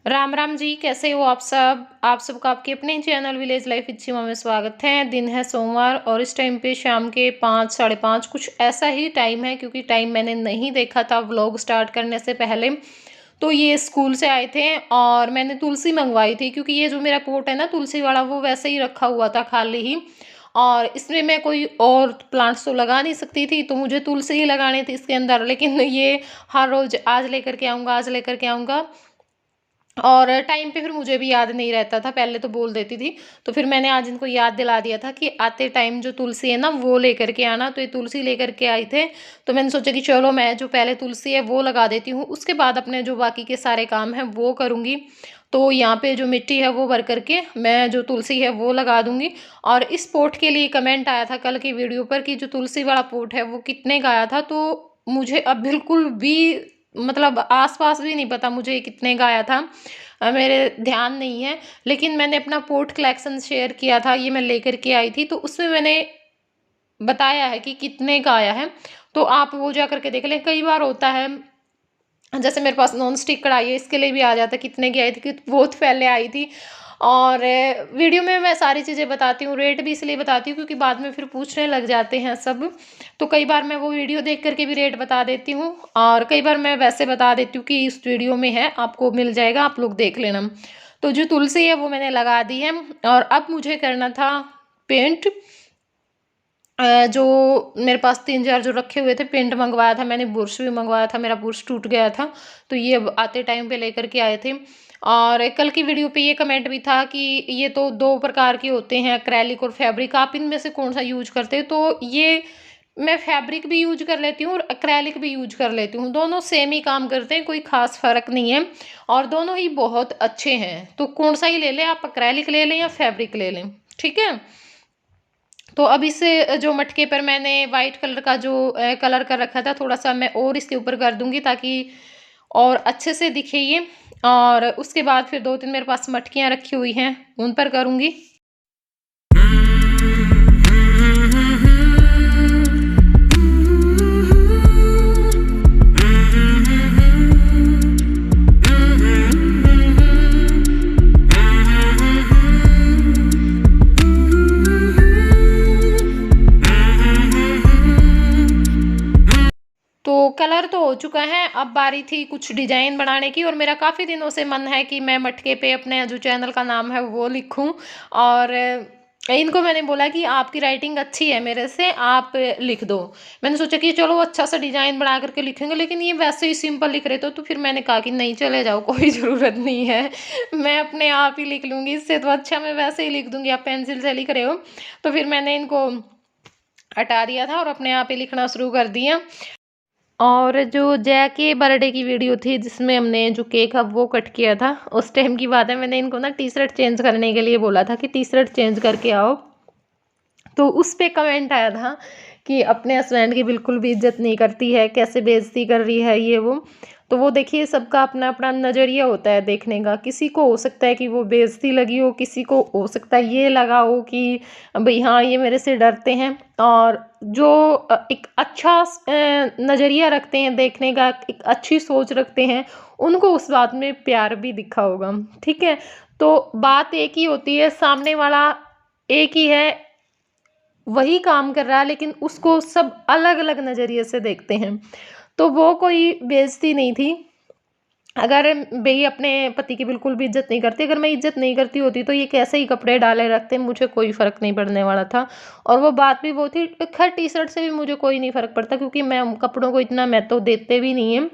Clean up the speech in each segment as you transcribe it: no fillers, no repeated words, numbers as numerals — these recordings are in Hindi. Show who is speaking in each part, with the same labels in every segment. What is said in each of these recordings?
Speaker 1: राम राम जी, कैसे हो आप सब। आप सबका आपके अपने चैनल विलेज लाइफ इच्छी में स्वागत है। दिन है सोमवार और इस टाइम पे शाम के 5 साढ़े 5 कुछ ऐसा ही टाइम है, क्योंकि टाइम मैंने नहीं देखा था व्लॉग स्टार्ट करने से पहले। तो ये स्कूल से आए थे और मैंने तुलसी मंगवाई थी, क्योंकि ये जो मेरा पोट है ना तुलसी वाला, वो वैसे ही रखा हुआ था खाली ही। और इसमें मैं कोई और प्लांट्स तो लगा नहीं सकती थी, तो मुझे तुलसी ही लगाने थे इसके अंदर। लेकिन ये हर रोज आज लेकर के आऊँगा, आज लेकर के आऊँगा, और टाइम पे फिर मुझे भी याद नहीं रहता था। पहले तो बोल देती थी, तो फिर मैंने आज इनको याद दिला दिया था कि आते टाइम जो तुलसी है ना वो लेकर के आना। तो ये तुलसी लेकर के आई थे, तो मैंने सोचा कि चलो मैं जो पहले तुलसी है वो लगा देती हूँ, उसके बाद अपने जो बाकी के सारे काम हैं वो करूँगी। तो यहाँ पे जो मिट्टी है वो भर करके मैं जो तुलसी है वो लगा दूंगी। और इस पोट के लिए कमेंट आया था कल की वीडियो पर कि जो तुलसी वाला पोट है वो कितने का आया था। तो मुझे अब बिल्कुल भी मतलब आस-पास भी नहीं पता मुझे कितने का आया था। मेरे ध्यान नहीं है। लेकिन मैंने अपना पोट कलेक्शन शेयर किया था, ये मैं लेकर के आई थी, तो उसमें मैंने बताया है कि कितने का आया है। तो आप वो जा करके देख लें। कई बार होता है, जैसे मेरे पास नॉन स्टिक कढ़ाई है, इसके लिए भी आ जाता है कितने की आई थी, कि बहुत पहले आई थी। और वीडियो में मैं सारी चीज़ें बताती हूँ, रेट भी इसलिए बताती हूँ क्योंकि बाद में फिर पूछने लग जाते हैं सब। तो कई बार मैं वो वीडियो देख करके भी रेट बता देती हूँ, और कई बार मैं वैसे बता देती हूँ कि इस वीडियो में है, आपको मिल जाएगा, आप लोग देख लेना। तो जो तुलसी है वो मैंने लगा दी है, और अब मुझे करना था पेंट। जो मेरे पास 3-4 जो रखे हुए थे, पेंट मंगवाया था मैंने, बुर्श भी मंगवाया था, मेरा बुर्श टूट गया था, तो ये अब आते टाइम पे लेकर के आए थे। और कल की वीडियो पे ये कमेंट भी था कि ये तो 2 प्रकार के होते हैं, एक्रेलिक और फैब्रिक, आप इनमें से कौन सा यूज करते हो। तो ये मैं फैब्रिक भी यूज कर लेती हूँ और एक्रेलिक भी यूज कर लेती हूँ, दोनों सेम ही काम करते हैं, कोई खास फर्क नहीं है, और दोनों ही बहुत अच्छे हैं। तो कौन सा ही ले लें आप, एक्रेलिक ले लें या फैब्रिक ले लें, ठीक है। तो अब इस जो मटके पर मैंने वाइट कलर का जो कलर कर रखा था, थोड़ा सा मैं और इसके ऊपर कर दूंगी ताकि और अच्छे से दिखे ये। और उसके बाद फिर 2-3 मेरे पास मटकियाँ रखी हुई हैं, उन पर करूँगी। तो कलर तो हो चुका है, अब बारी थी कुछ डिजाइन बनाने की, और मेरा काफ़ी दिनों से मन है कि मैं मटके पे अपने जो चैनल का नाम है वो लिखूं। और इनको मैंने बोला कि आपकी राइटिंग अच्छी है, मेरे से आप लिख दो। मैंने सोचा कि चलो अच्छा सा डिजाइन बना करके लिखेंगे, लेकिन ये वैसे ही सिंपल लिख रहे तो फिर मैंने कहा कि नहीं, चले जाओ, कोई ज़रूरत नहीं है, मैं अपने आप ही लिख लूँगी, इससे तो अच्छा मैं वैसे ही लिख दूँगी, आप पेंसिल से लिख रहे हो। तो फिर मैंने इनको हटा दिया था और अपने आप ही लिखना शुरू कर दिया। और जो जया के बर्थडे की वीडियो थी जिसमें हमने जो केक है वो कट किया था, उस टाइम की बात है, मैंने इनको ना टी शर्ट चेंज करने के लिए बोला था कि टी शर्ट चेंज करके आओ। तो उस पे कमेंट आया था कि अपने हस्बैंड की बिल्कुल भी इज्जत नहीं करती है, कैसे बेइज्जती कर रही है ये वो। तो वो देखिए, सबका अपना अपना नज़रिया होता है देखने का। किसी को हो सकता है कि वो बेइज्जती लगी हो, किसी को हो सकता है ये लगा हो कि भाई हाँ ये मेरे से डरते हैं। और जो एक अच्छा नज़रिया रखते हैं देखने का, एक अच्छी सोच रखते हैं, उनको उस बात में प्यार भी दिखा होगा, ठीक है। तो बात एक ही होती है, सामने वाला एक ही है, वही काम कर रहा है, लेकिन उसको सब अलग अलग नज़रिए से देखते हैं। तो वो कोई बेइज्जती नहीं थी। अगर भई अपने पति की बिल्कुल भी इज्जत नहीं करती, अगर मैं इज्जत नहीं करती होती तो ये कैसे ही कपड़े डाले रखते, मुझे कोई फ़र्क नहीं पड़ने वाला था। और वो बात भी वो थी, खैर टी शर्ट से भी मुझे कोई नहीं फ़र्क पड़ता, क्योंकि मैं कपड़ों को इतना महत्व देते भी नहीं है।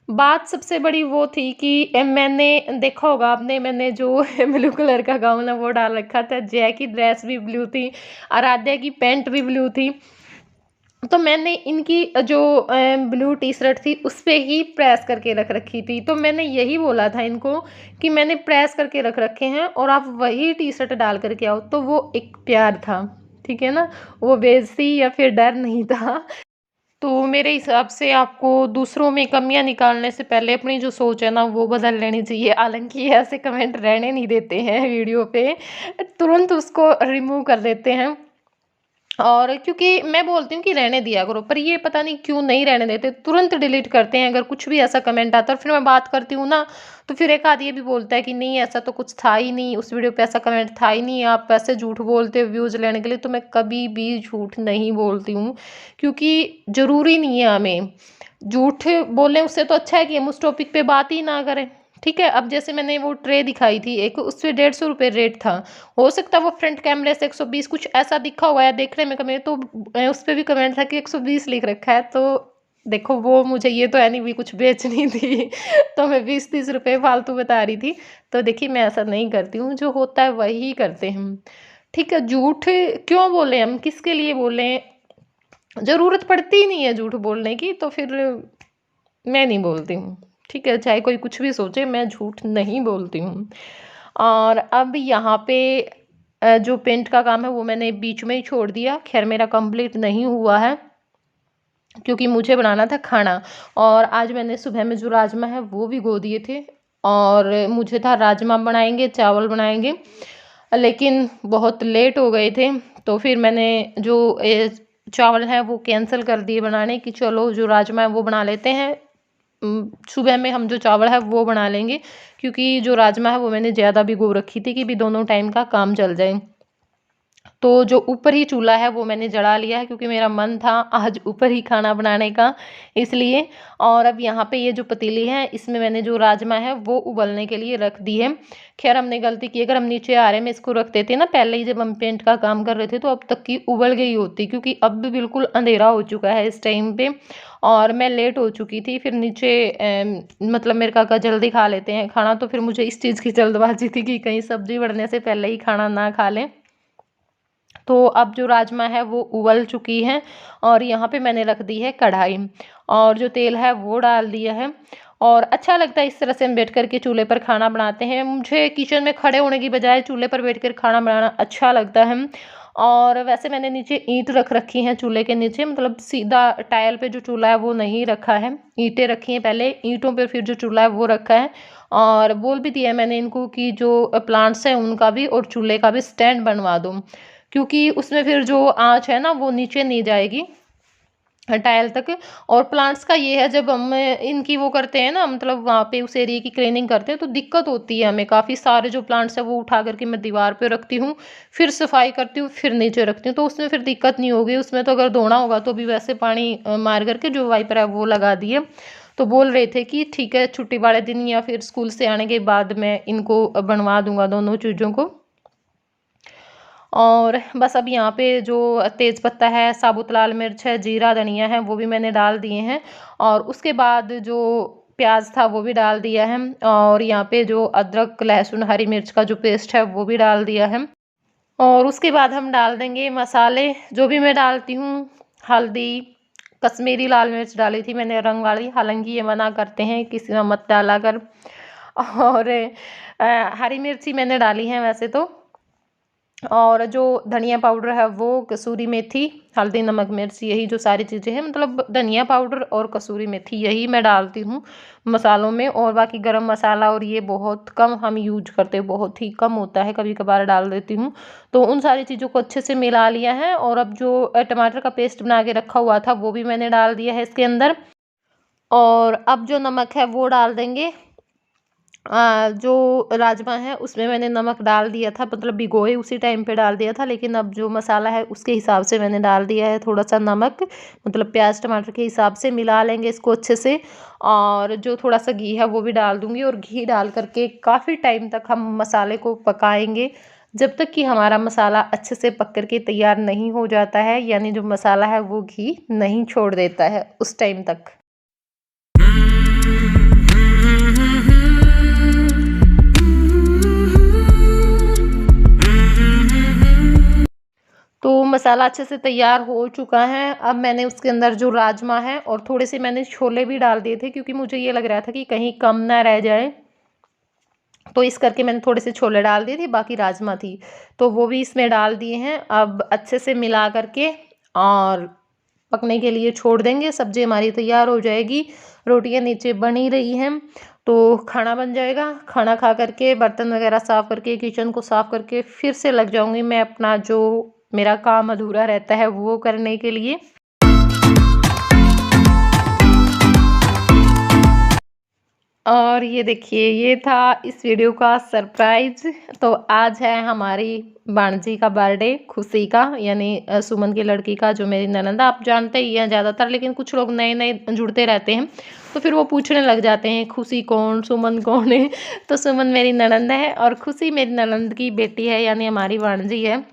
Speaker 1: बात सबसे बड़ी वो थी कि मैंने देखा होगा आपने, मैंने जो ब्लू कलर का गाउन है वो डाल रखा था, जया की ड्रेस भी ब्लू थी, आराध्या की पैंट भी ब्लू थी। तो मैंने इनकी जो ब्लू टी शर्ट थी उस पे ही प्रेस करके रख रखी थी। तो मैंने यही बोला था इनको कि मैंने प्रेस करके रख रखे हैं और आप वही टी शर्ट डाल करके आओ। तो वो एक प्यार था, ठीक है ना, वो बेइज्जती या फिर डर नहीं था। तो मेरे हिसाब से आपको दूसरों में कमियां निकालने से पहले अपनी जो सोच है ना वो बदल लेनी चाहिए। हालांकि ऐसे कमेंट रहने नहीं देते हैं वीडियो पे, तुरंत उसको रिमूव कर देते हैं। और क्योंकि मैं बोलती हूँ कि रहने दिया करो, पर ये पता नहीं क्यों नहीं रहने देते, तुरंत डिलीट करते हैं अगर कुछ भी ऐसा कमेंट आता है। और फिर मैं बात करती हूँ ना, तो फिर एक आध ये भी बोलता है कि नहीं ऐसा तो कुछ था ही नहीं, उस वीडियो पे ऐसा कमेंट था ही नहीं, आप ऐसे झूठ बोलते हो व्यूज़ लेने के लिए। तो मैं कभी भी झूठ नहीं बोलती हूँ, क्योंकि ज़रूरी नहीं है हमें झूठ बोलें। उससे तो अच्छा है कि हम उस टॉपिक पे बात ही ना करें। ठीक है, अब जैसे मैंने वो ट्रे दिखाई थी एक, उस पे 150 रुपये रेट था। हो सकता है वो फ्रंट कैमरे से 120 कुछ ऐसा दिखा हुआ है देखने में कमेंट, तो उस पे भी कमेंट था कि 120 लिख रखा है। तो देखो वो मुझे ये तो है नहीं भी कुछ बेचनी थी तो मैं 20-30 रुपये फालतू बता रही थी। तो देखिए मैं ऐसा नहीं करती हूँ, जो होता है वही करते हैं हम। ठीक है, झूठ क्यों बोले हम, किसके लिए बोलें, ज़रूरत पड़ती ही नहीं है झूठ बोलने की, तो फिर मैं नहीं बोलती हूँ। ठीक है, चाहे कोई कुछ भी सोचे, मैं झूठ नहीं बोलती हूँ। और अब यहाँ पे जो पेंट का काम है वो मैंने बीच में ही छोड़ दिया। ख़ैर मेरा कंप्लीट नहीं हुआ है, क्योंकि मुझे बनाना था खाना। और आज मैंने सुबह में जो राजमा है वो भिगो दिए थे, और मुझे था राजमा बनाएंगे, चावल बनाएंगे, लेकिन बहुत लेट हो गए थे। तो फिर मैंने जो चावल है वो कैंसिल कर दिए बनाने की, चलो जो राजमा है वो बना लेते हैं। सुबह में हम जो चावल है वो बना लेंगे, क्योंकि जो राजमा है वो मैंने ज़्यादा भिगो रखी थी कि भी दोनों टाइम का काम चल जाए। तो जो ऊपर ही चूल्हा है वो मैंने जला लिया है, क्योंकि मेरा मन था आज ऊपर ही खाना बनाने का, इसलिए। और अब यहाँ पे ये जो पतीली है इसमें मैंने जो राजमा है वो उबलने के लिए रख दी है। खैर हमने गलती की, अगर हम नीचे आ रहे में इसको रख देते ना पहले ही, जब हम पेंट का काम कर रहे थे, तो अब तक की उबल गई होती, क्योंकि अब भी बिल्कुल अंधेरा हो चुका है इस टाइम पे, और मैं लेट हो चुकी थी। फिर नीचे मतलब मेरे काका जल्दी खा लेते हैं खाना, तो फिर मुझे इस चीज़ की जल्दबाजी थी कि कहीं सब्जी बढ़ने से पहले ही खाना ना खा लें। तो अब जो राजमा है वो उबल चुकी है, और यहाँ पे मैंने रख दी है कढ़ाई, और जो तेल है वो डाल दिया है। और अच्छा लगता है इस तरह से हम बैठ कर के चूल्हे पर खाना बनाते हैं। मुझे किचन में खड़े होने की बजाय चूल्हे पर बैठ कर खाना बनाना अच्छा लगता है। और वैसे मैंने नीचे ईंट रख रखी हैं चूल्हे के नीचे, मतलब सीधा टाइल पे जो चूल्हा है वो नहीं रखा है, ईंटें रखी हैं पहले, ईंटों पर फिर जो चूल्हा है वो रखा है। और बोल भी दिया है मैंने इनको कि जो प्लांट्स हैं उनका भी और चूल्हे का भी स्टैंड बनवा दूँ, क्योंकि उसमें फिर जो आँच है ना वो नीचे नहीं जाएगी टाइल तक। और प्लांट्स का ये है, जब हम इनकी वो करते हैं ना, मतलब वहाँ पे उस एरिया की क्लीनिंग करते हैं, तो दिक्कत होती है हमें। काफ़ी सारे जो प्लांट्स हैं वो उठा करके मैं दीवार पे रखती हूँ, फिर सफाई करती हूँ, फिर नीचे रखती हूँ, तो उसमें फिर दिक्कत नहीं होगी। उसमें तो अगर धोना होगा तो भी वैसे पानी मार करके जो वाइपर है वो लगा दिए। तो बोल रहे थे कि ठीक है छुट्टी वाले दिन या फिर स्कूल से आने के बाद मैं इनको बनवा दूंगा दोनों चीज़ों को। और बस अब यहाँ पे जो तेज़ पत्ता है, साबुत लाल मिर्च है, जीरा धनिया है, वो भी मैंने डाल दिए हैं। और उसके बाद जो प्याज था वो भी डाल दिया है, और यहाँ पे जो अदरक लहसुन हरी मिर्च का जो पेस्ट है वो भी डाल दिया है। और उसके बाद हम डाल देंगे मसाले, जो भी मैं डालती हूँ। हल्दी, कश्मीरी लाल मिर्च डाली थी मैंने रंग वाली, हालांकि ये मना करते हैं किसी में मत डाला कर। और हरी मिर्ची मैंने डाली है वैसे तो। और जो धनिया पाउडर है वो, कसूरी मेथी, हल्दी नमक मिर्च, यही जो सारी चीज़ें हैं, मतलब धनिया पाउडर और कसूरी मेथी यही मैं डालती हूँ मसालों में। और बाकी गरम मसाला और ये बहुत कम हम यूज करते हैं, बहुत ही कम होता है, कभी कभार डाल देती हूँ। तो उन सारी चीज़ों को अच्छे से मिला लिया है। और अब जो टमाटर का पेस्ट बना के रखा हुआ था वो भी मैंने डाल दिया है इसके अंदर। और अब जो नमक है वो डाल देंगे। जो राजमा है उसमें मैंने नमक डाल दिया था, मतलब भिगोए उसी टाइम पे डाल दिया था, लेकिन अब जो मसाला है उसके हिसाब से मैंने डाल दिया है थोड़ा सा नमक, मतलब प्याज टमाटर के हिसाब से मिला लेंगे इसको अच्छे से। और जो थोड़ा सा घी है वो भी डाल दूँगी, और घी डाल करके काफ़ी टाइम तक हम मसाले को पकाएंगे, जब तक कि हमारा मसाला अच्छे से पक कर के तैयार नहीं हो जाता है, यानी जो मसाला है वो घी नहीं छोड़ देता है उस टाइम तक। तो मसाला अच्छे से तैयार हो चुका है। अब मैंने उसके अंदर जो राजमा है और थोड़े से मैंने छोले भी डाल दिए थे, क्योंकि मुझे ये लग रहा था कि कहीं कम ना रह जाए, तो इस करके मैंने थोड़े से छोले डाल दिए थे, बाकी राजमा थी तो वो भी इसमें डाल दिए हैं। अब अच्छे से मिला करके और पकने के लिए छोड़ देंगे, सब्जी हमारी तैयार हो जाएगी। रोटियां नीचे बन ही रही हैं, तो खाना बन जाएगा। खाना खा करके बर्तन वगैरह साफ़ करके किचन को साफ़ करके फिर से लग जाऊंगी मैं अपना जो मेरा काम अधूरा रहता है वो करने के लिए। और ये देखिए, ये था इस वीडियो का सरप्राइज। तो आज है हमारी भांजी का बर्थडे, खुशी का, यानी सुमन की लड़की का, जो मेरी ननंद, आप जानते ही हैं ज़्यादातर, लेकिन कुछ लोग नए नए जुड़ते रहते हैं तो फिर वो पूछने लग जाते हैं खुशी कौन, सुमन कौन है। तो सुमन मेरी ननंद है और खुशी मेरी ननंद की बेटी है, यानी हमारी भांजी है।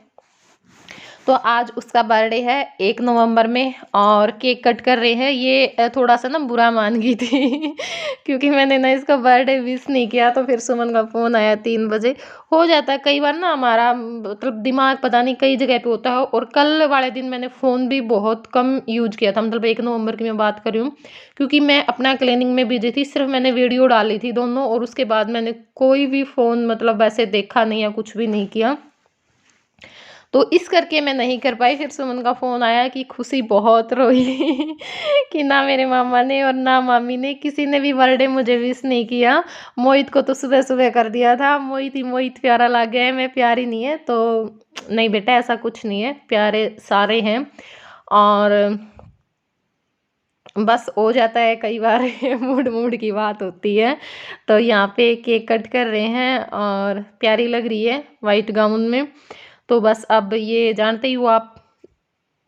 Speaker 1: तो आज उसका बर्थडे है 1 नवंबर में और केक कट कर रहे हैं। ये थोड़ा सा ना बुरा मान गई थी क्योंकि मैंने ना इसका बर्थडे विश नहीं किया। तो फिर सुमन का फ़ोन आया 3 बजे। हो जाता है कई बार ना, हमारा मतलब दिमाग पता नहीं कई जगह पे होता है। और कल वाले दिन मैंने फ़ोन भी बहुत कम यूज किया था, मतलब 1 नवंबर की मैं बात कर रही हूँ, क्योंकि मैं अपना क्लीनिंग में बिजी थी। सिर्फ मैंने वीडियो डाली थी दोनों, और उसके बाद मैंने कोई भी फ़ोन मतलब वैसे देखा नहीं या कुछ भी नहीं किया। तो इस करके मैं नहीं कर पाई। फिर सुमन का फ़ोन आया कि खुशी बहुत रोई कि ना मेरे मामा ने और ना मामी ने, किसी ने भी बर्थडे मुझे विश नहीं किया। मोहित को तो सुबह सुबह कर दिया था, मोहित ही मोहित प्यारा लग गया है, मैं प्यारी नहीं है। तो नहीं बेटा, ऐसा कुछ नहीं है, प्यारे सारे हैं। और बस हो जाता है कई बार मूड मूड की बात होती है। तो यहाँ पे केक कट कर रहे हैं और प्यारी लग रही है वाइट गाउन में। तो बस अब ये जानते ही हो आप,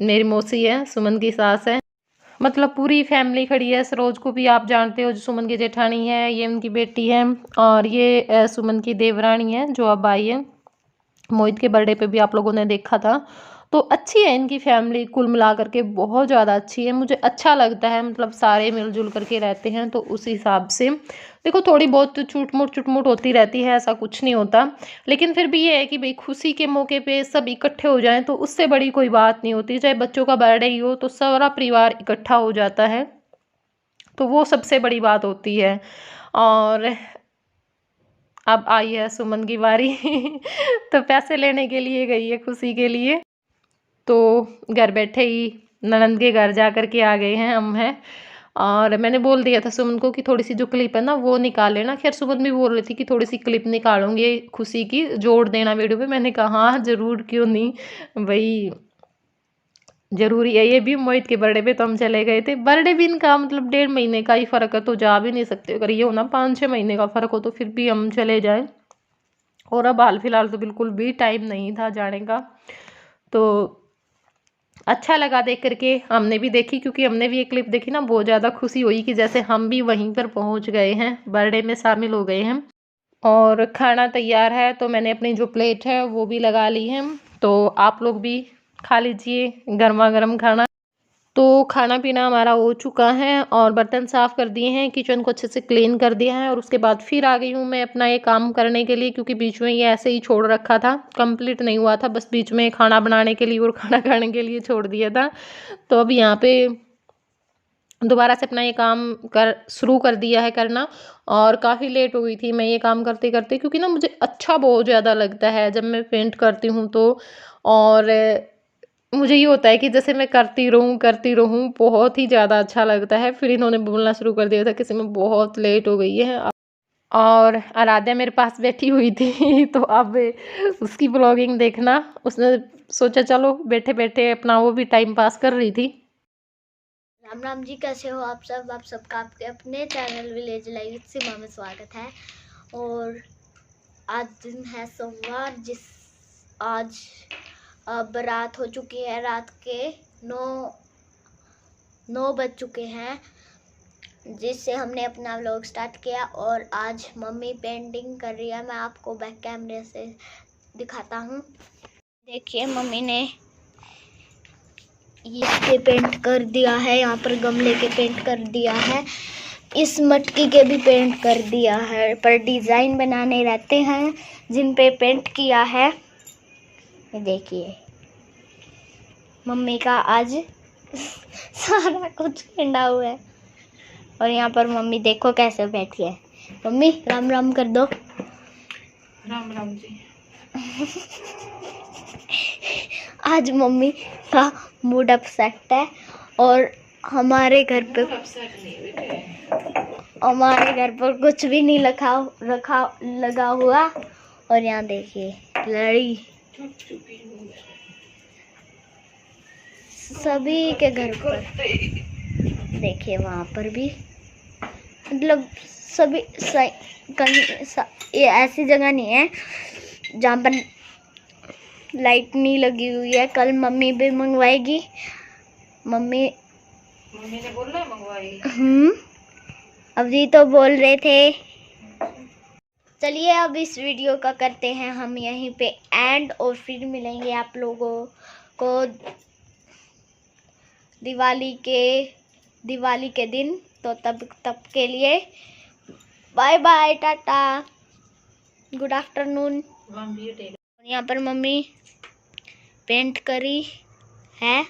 Speaker 1: मेरी मौसी है, सुमन की सास है, मतलब पूरी फैमिली खड़ी है। सरोज को भी आप जानते हो, जो सुमन की जेठानी है, ये उनकी बेटी है। और ये सुमन की देवरानी है जो अब आई है। मोहित के बर्थडे पे भी आप लोगों ने देखा था। तो अच्छी है इनकी फैमिली, कुल मिला करके बहुत ज़्यादा अच्छी है। मुझे अच्छा लगता है, मतलब सारे मिलजुल करके रहते हैं। तो उस हिसाब से देखो, थोड़ी बहुत चुटमुट होती रहती है, ऐसा कुछ नहीं होता। लेकिन फिर भी ये है कि भाई खुशी के मौके पे सब इकट्ठे हो जाएं तो उससे बड़ी कोई बात नहीं होती। चाहे बच्चों का बर्थडे ही हो तो सारा परिवार इकट्ठा हो जाता है, तो वो सबसे बड़ी बात होती है। और अब आई है सुमन की बारी तो पैसे लेने के लिए गई है खुशी के लिए। तो घर बैठे ही ननंद के घर जा कर के आ गए हैं हम हैं। और मैंने बोल दिया था सुमन को कि थोड़ी सी जो क्लिप है ना वो निकाल लेना। खैर सुमन भी बोल रही थी कि थोड़ी सी क्लिप निकालूंगी खुशी की, जोड़ देना वीडियो पे। मैंने कहा हाँ ज़रूर, क्यों नहीं भाई, ज़रूरी है। ये भी मोहित के बर्थडे पे तो हम चले गए थे। बर्थडे भी इनका मतलब 1.5 महीने का ही फ़र्क है, तो जा भी नहीं सकते। अगर ये हो ना 5-6 महीने का फ़र्क हो तो फिर भी हम चले जाएँ। और अब हाल फिलहाल तो बिल्कुल भी टाइम नहीं था जाने का। तो अच्छा लगा देख करके, हमने भी देखी, क्योंकि हमने भी एक क्लिप देखी ना, बहुत ज़्यादा खुशी हुई कि जैसे हम भी वहीं पर पहुंच गए हैं, बर्थडे में शामिल हो गए हैं। और खाना तैयार है, तो मैंने अपनी जो प्लेट है वो भी लगा ली है। तो आप लोग भी खा लीजिए गर्मा गर्म खाना। तो खाना पीना हमारा हो चुका है और बर्तन साफ़ कर दिए हैं, किचन को अच्छे से क्लीन कर दिया है। और उसके बाद फिर आ गई हूँ मैं अपना ये काम करने के लिए, क्योंकि बीच में ये ऐसे ही छोड़ रखा था, कंप्लीट नहीं हुआ था, बस बीच में खाना बनाने के लिए और खाना खाने के लिए छोड़ दिया था। तो अब यहाँ पे दोबारा से अपना ये काम शुरू कर दिया है करना। और काफ़ी लेट हो गई थी मैं ये काम करते करते, क्योंकि ना मुझे अच्छा बहुत ज़्यादा लगता है जब मैं पेंट करती हूँ तो। और मुझे ये होता है कि जैसे मैं करती रहूँ, बहुत ही ज़्यादा अच्छा लगता है। फिर इन्होंने बोलना शुरू कर दिया था कि समय बहुत लेट हो गई है। और आराध्या मेरे पास बैठी हुई थी तो अब उसकी ब्लॉगिंग देखना, उसने सोचा चलो बैठे बैठे अपना वो भी टाइम पास कर रही थी।
Speaker 2: राम राम जी, कैसे हो आप सब? आप सबका आपके अपने चैनल विलेज लाइफ विद सीमा में स्वागत है। और आज दिन है सोमवार, आज अब रात हो चुकी है, रात के 9 बज चुके हैं, जिससे हमने अपना व्लॉग स्टार्ट किया। और आज मम्मी पेंटिंग कर रही है, मैं आपको बैक कैमरे से दिखाता हूँ। देखिए मम्मी ने ये पेंट कर दिया है, यहाँ पर गमले के पेंट कर दिया है, इस मटकी के भी पेंट कर दिया है। पर डिज़ाइन बनाने रहते हैं जिन पे पेंट किया है। ये देखिए मम्मी का आज सारा कुछ पिंडा हुआ है। और यहाँ पर मम्मी देखो कैसे बैठी है। मम्मी राम राम कर दो।
Speaker 1: राम राम जी।
Speaker 2: आज मम्मी का मूड अपसेट है और हमारे घर पे कुछ भी नहीं लगा हुआ। और यहाँ देखिए लड़ी, सभी के घर पर देखिए, वहाँ पर भी मतलब सभी ये ऐसी जगह नहीं है जहाँ पर लाइट नहीं लगी हुई है। कल मम्मी भी मंगवाएगी। मम्मी
Speaker 1: ने बोला है मंगवाई।
Speaker 2: अभी तो बोल रहे थे। चलिए अब इस वीडियो का करते हैं हम यहीं पे एंड, और फिर मिलेंगे आप लोगों को दिवाली के दिन। तो तब के लिए bye bye, tata, good afternoon. यहाँ पर मम्मी पेंट करी है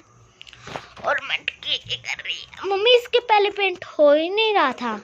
Speaker 2: और मटकी कर रही है। मम्मी इसके पहले पेंट हो ही नहीं रहा था।